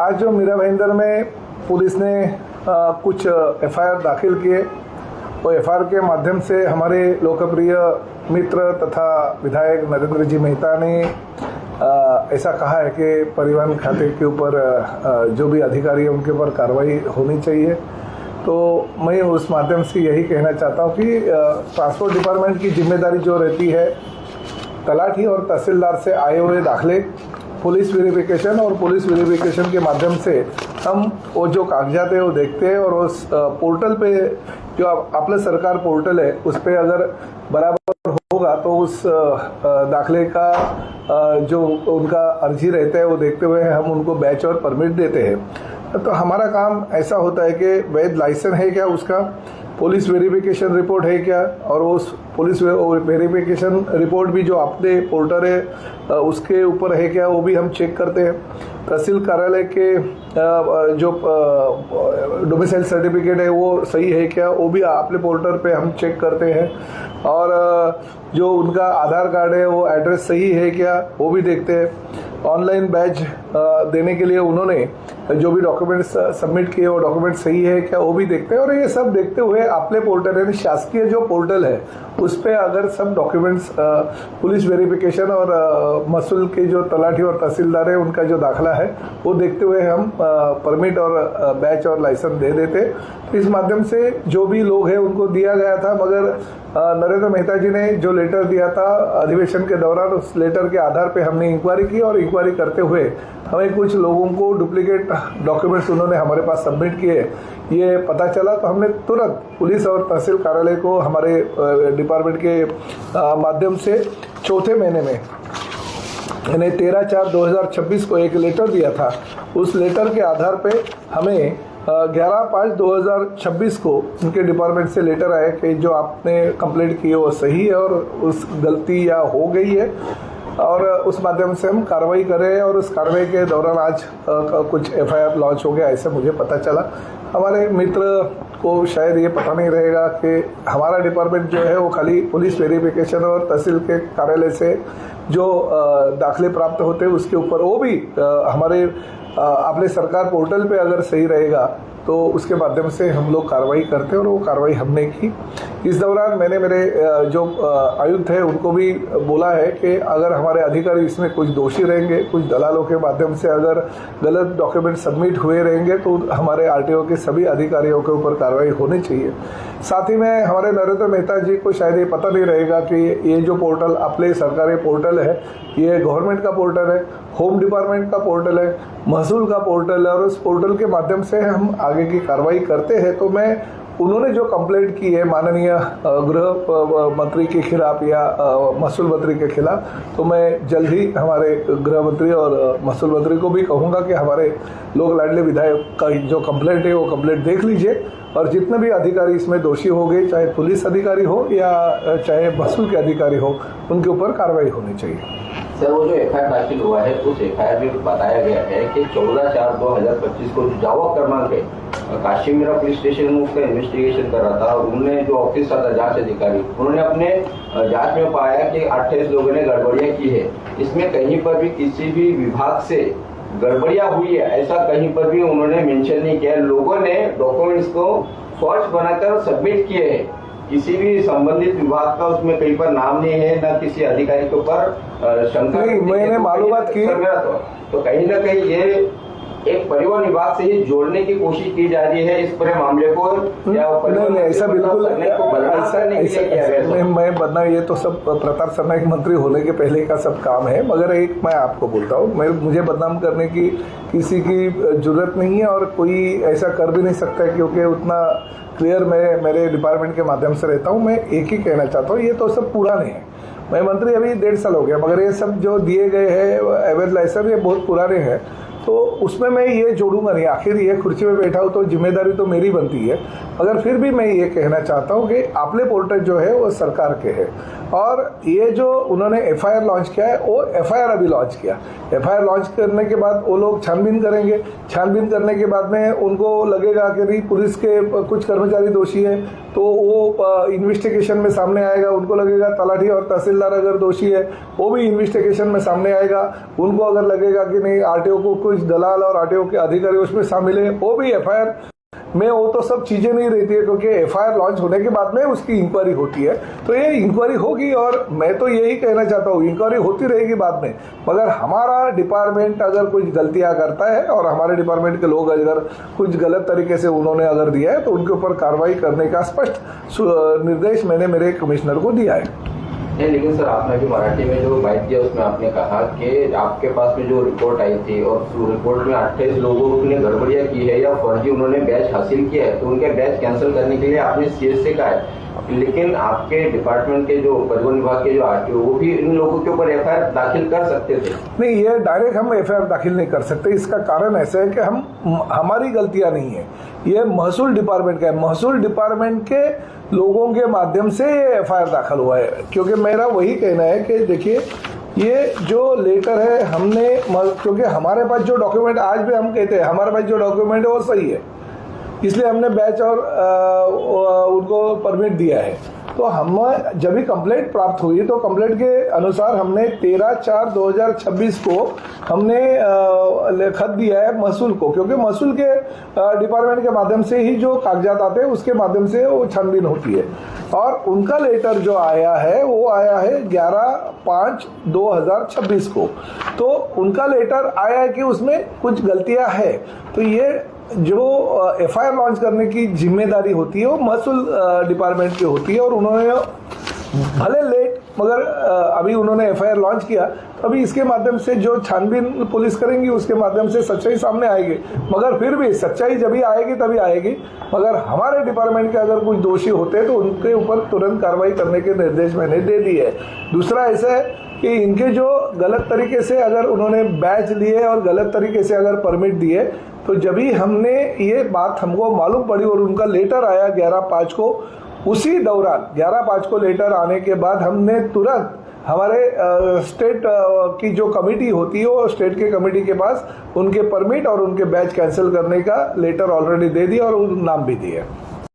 आज जो मीरा भाईंदर में पुलिस ने कुछ एफआईआर दाखिल किए, वो एफआईआर के माध्यम से हमारे लोकप्रिय मित्र तथा विधायक नरेंद्र जी मेहता ने ऐसा कहा है कि परिवहन खाते के ऊपर जो भी अधिकारी है उनके ऊपर कार्रवाई होनी चाहिए। तो मैं उस माध्यम से यही कहना चाहता हूँ कि ट्रांसपोर्ट डिपार्टमेंट की जिम्मेदारी जो रहती है, तलाठी और तहसीलदार से आए हुए दाखले पुलिस वेरिफिकेशन और पुलिस वेरिफिकेशन के माध्यम से हम वो जो कागजात है वो देखते हैं और उस पोर्टल पे जो आपले सरकार पोर्टल है उस पर अगर बराबर होगा तो उस दाखले का जो उनका अर्जी रहता है वो देखते हुए हम उनको बैच और परमिट देते हैं। तो हमारा काम ऐसा होता है कि वैध लाइसेंस है क्या, उसका पुलिस वेरिफिकेशन रिपोर्ट है क्या, और उस पुलिस वेरिफिकेशन रिपोर्ट भी जो अपने पोर्टल है उसके ऊपर है क्या, वो भी हम चेक करते हैं। तहसील कार्यालय के जो डोमिसाइल सर्टिफिकेट है वो सही है क्या, वो भी अपने पोर्टल पे हम चेक करते हैं। और जो उनका आधार कार्ड है वो एड्रेस सही है क्या, वो भी देखते हैं। ऑनलाइन बैच देने के लिए उन्होंने जो भी डॉक्यूमेंट्स सबमिट किए वो डॉक्यूमेंट सही है क्या, वो भी देखते हैं। और ये सब देखते हुए अपने पोर्टल यानी शासकीय जो पोर्टल है उस पर अगर सब डॉक्यूमेंट्स पुलिस वेरिफिकेशन और महसूल के जो तलाठी और तहसीलदार है उनका जो दाखला है वो देखते हुए हम परमिट और बैच और लाइसेंस दे देते। तो इस माध्यम से जो भी लोग हैं उनको दिया गया था, मगर नरेंद्र मेहता जी ने जो लेटर दिया था अधिवेशन के दौरान, उस लेटर के आधार पे हमने इंक्वायरी की और इंक्वायरी करते हुए हमें कुछ लोगों को डुप्लीकेट डॉक्यूमेंट्स उन्होंने हमारे पास सबमिट किए, ये पता चला। तो हमने तुरंत पुलिस और तहसील कार्यालय को हमारे डिपार्टमेंट के माध्यम से चौथे महीने में यानी 13/4/2026 को एक लेटर दिया था। उस लेटर के आधार पे हमें 11/5/2026 को उनके डिपार्टमेंट से लेटर आया कि जो आपने कंप्लेंट की है वो सही है और उस गलती या हो गई है, और उस माध्यम से हम कार्रवाई कर रहे हैं। और उस कार्रवाई के दौरान आज कुछ एफआईआर लॉन्च हो गया, ऐसे मुझे पता चला। हमारे मित्र को शायद ये पता नहीं रहेगा कि हमारा डिपार्टमेंट जो है वो खाली पुलिस वेरिफिकेशन और तहसील के कार्यालय से जो दाखले प्राप्त होते हैं उसके ऊपर, वो भी हमारे अपने सरकार पोर्टल पे अगर सही रहेगा तो उसके माध्यम से हम लोग कार्रवाई करते हैं, और वो कार्रवाई हमने की। इस दौरान मैंने मेरे जो आयुक्त है उनको भी बोला है कि अगर हमारे अधिकारी इसमें कुछ दोषी रहेंगे, कुछ दलालों के माध्यम से अगर गलत डॉक्यूमेंट सबमिट हुए रहेंगे तो हमारे आरटीओ के सभी अधिकारियों के ऊपर कार्रवाई होनी चाहिए। साथ ही में हमारे नरेंद्र मेहता जी को शायद ये पता नहीं रहेगा कि ये जो पोर्टल अपने सरकारी पोर्टल है ये गवर्नमेंट का पोर्टल है, होम डिपार्टमेंट का पोर्टल है, महसूल का पोर्टल है, और उस पोर्टल के माध्यम से हम आगे की कार्रवाई करते हैं। तो मैं उन्होंने जो कंप्लेंट की है माननीय गृह मंत्री के खिलाफ या महसूल मंत्री के खिलाफ, तो मैं जल्द ही हमारे गृह मंत्री और महसूल मंत्री को भी कहूँगा कि हमारे लोक लाडले विधायक का जो कंप्लेंट है वो कंप्लेंट देख लीजिए, और जितने भी अधिकारी इसमें दोषी हो गए, चाहे पुलिस अधिकारी हो या चाहे महसूल के अधिकारी हो, उनके ऊपर कार्रवाई होनी चाहिए। सर, वो जो एफआईआर दाखिल हुआ है उस एफआईआर में बताया गया है कि 14/4/2025 को जावा क्रमांक है काशीमीरा पुलिस स्टेशन में उसका इन्वेस्टिगेशन कर रहा था। उन्होंने जो ऑफिसर था जांच अधिकारी, उन्होंने अपने जांच में पाया कि 28 लोगों ने गड़बड़ियां की है। इसमें कहीं पर भी किसी भी विभाग से गड़बड़ियां हुई है ऐसा कहीं पर भी उन्होंने मेंशन नहीं किया। लोगों ने डॉक्यूमेंट्स को फॉर्ज बनाकर सबमिट किए हैं, किसी भी संबंधित विभाग का उसमें कहीं पर नाम नहीं है, न किसी अधिकारी के ऊपर शंका नहीं। मैंने मालूमात की तो कहीं ना कहीं ये एक परिवहन विभाग से ही जोड़ने की कोशिश की जा रही है इस पूरे मामले को, या नहीं ऐसा बिल्कुल मैं बदनाम, ये तो सब प्रताप सरनाईक मंत्री होने के पहले का सब काम है। मगर एक मैं आपको बोलता हूँ, मुझे बदनाम करने की किसी की जरूरत नहीं है और कोई ऐसा कर भी नहीं सकता, क्योंकि उतना क्लियर मैं मेरे डिपार्टमेंट के माध्यम से रहता हूँ। मैं एक ही कहना चाहता हूँ, ये तो सब पुराने हैं। मैं मंत्री अभी 1.5 साल हो गया, मगर ये सब जो दिए गए हैं अवैध लाइसेंस ये बहुत पुराने हैं, तो उसमें मैं ये जोड़ूंगा नहीं। आखिर ये कुर्सी में बैठा हूँ तो जिम्मेदारी तो मेरी बनती है, मगर फिर भी मैं ये कहना चाहता हूँ कि आपले पोर्टल जो है वो सरकार के है, और ये जो उन्होंने एफआईआर लॉन्च किया है वो एफआईआर अभी लॉन्च किया। एफआईआर लॉन्च करने के बाद वो लोग छानबीन करेंगे, छानबीन करने के बाद में उनको लगेगा कि नहीं पुलिस के कुछ कर्मचारी दोषी है तो वो इन्वेस्टिगेशन में सामने आएगा। उनको लगेगा तलाठी और तहसीलदार अगर दोषी है वो भी इन्वेस्टिगेशन में सामने आएगा। उनको अगर लगेगा कि नहीं आरटीओ को कोई कुछ दलाल और आरटीओ के अधिकारी उसमें शामिल है, वो भी एफआईआर में वो तो सब चीजें नहीं रहती है, क्योंकि एफआईआर लॉन्च होने के बाद में उसकी इंक्वायरी होती है। तो ये इंक्वायरी होगी और मैं तो यही कहना चाहता हूँ, इंक्वायरी होती रहेगी बाद में, मगर हमारा डिपार्टमेंट अगर कुछ गलतियां करता है और हमारे डिपार्टमेंट के लोग अगर कुछ गलत तरीके से उन्होंने अगर दिया है तो उनके ऊपर कार्रवाई करने का स्पष्ट निर्देश मैंने मेरे कमिश्नर को दिया है। नहीं, लेकिन सर आपने अभी मराठी में जो बात किया उसमें आपने कहा कि आपके पास में जो रिपोर्ट आई थी और उस रिपोर्ट में 28 लोगों ने गड़बड़ियां की है या फर्जी उन्होंने बैच हासिल किया है, तो उनके बैच कैंसिल करने के लिए आपने सीएस से कहा है, लेकिन आपके डिपार्टमेंट के जो परिवहन विभाग के जो आरटीओ वो भी इन लोगों के ऊपर एफआईआर दाखिल कर सकते थे। नहीं, ये डायरेक्ट हम एफआईआर दाखिल नहीं कर सकते। इसका कारण ऐसा है कि हमारी गलतियां नहीं है, ये महसूल डिपार्टमेंट का है। महसूल डिपार्टमेंट के लोगों के माध्यम से एफआईआर दाखिल हुआ है, क्योंकि मेरा वही कहना है कि देखिए ये जो लेटर है हमने, क्योंकि हमारे पास जो डॉक्यूमेंट आज भी हम कहते हैं हमारे पास जो डॉक्यूमेंट है वो सही है, इसलिए हमने बैच और उनको परमिट दिया है। तो हम जब भी कंप्लेंट प्राप्त हुई तो कंप्लेंट के अनुसार हमने 13/4/2026 को हमने खत दिया है महसूल को, क्योंकि महसूल के डिपार्टमेंट के माध्यम से ही जो कागजात आते हैं उसके माध्यम से वो छानबीन होती है। और उनका लेटर जो आया है वो आया है 11/5/2026 को। तो उनका लेटर आया है कि उसमें कुछ गलतियां है, तो ये जो एफआईआर लॉन्च करने की जिम्मेदारी होती है वो महसूल डिपार्टमेंट की होती है। और उन्होंने भले लेट मगर अभी उन्होंने एफआईआर लॉन्च किया, तो अभी इसके माध्यम से जो छानबीन पुलिस करेंगी उसके माध्यम से सच्चाई सामने आएगी। मगर फिर भी सच्चाई जब भी आएगी तभी आएगी, मगर हमारे डिपार्टमेंट के अगर कुछ दोषी होते हैं तो उनके ऊपर तुरंत कार्रवाई करने के निर्देश मैंने दे दिए है। दूसरा ऐसा है कि इनके जो गलत तरीके से अगर उन्होंने बैच लिए और गलत तरीके से अगर परमिट दिए, तो जब ही हमने ये बात हमको मालूम पड़ी और उनका लेटर आया 11/5 को, उसी दौरान 11/5 को लेटर आने के बाद हमने तुरंत हमारे स्टेट की जो कमेटी होती है वो स्टेट के कमेटी के पास उनके परमिट और उनके बैच कैंसिल करने का लेटर ऑलरेडी दे दिया और नाम भी दिया।